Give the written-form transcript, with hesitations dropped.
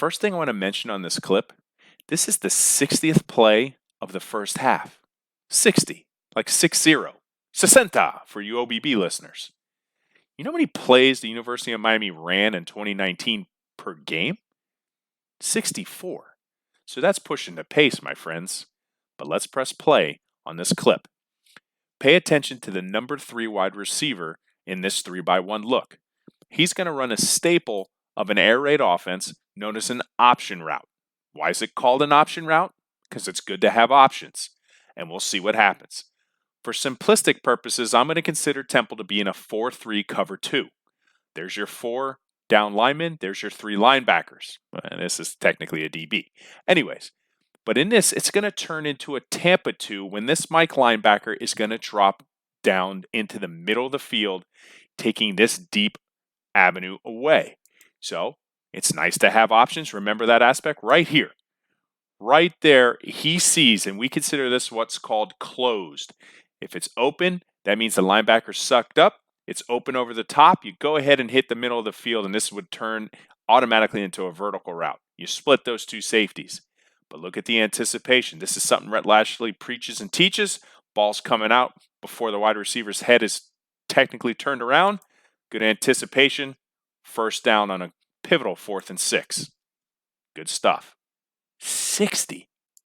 First thing I want to mention on this clip, this is the 60th play of the first half. 60, like 60. 60 for you OBB listeners. You know how many plays the University of Miami ran in 2019 per game? 64. So that's pushing the pace, my friends. But let's press play on this clip. Pay attention to the number 3 wide receiver in this 3-by-1 look. He's going to run a staple of an air raid offense known as an option route. Why is it called an option route? Because it's good to have options, and we'll see what happens. For simplistic purposes, I'm going to consider Temple to be in a 4-3 cover 2. There's your 4 down linemen, there's your 3 linebackers. And this is technically a DB. Anyways, but in this, it's going to turn into a Tampa 2 when this Mike linebacker is going to drop down into the middle of the field, taking this deep avenue away. So it's nice to have options. Remember that aspect right here. Right there, he sees, and we consider this what's called closed. If it's open, that means the linebacker's sucked up. It's open over the top. You go ahead and hit the middle of the field, and this would turn automatically into a vertical route. You split those 2 safeties. But look at the anticipation. This is something Rhett Lashley preaches and teaches. Ball's coming out before the wide receiver's head is technically turned around. Good anticipation. First down on a pivotal 4th and 6. Good stuff. 60.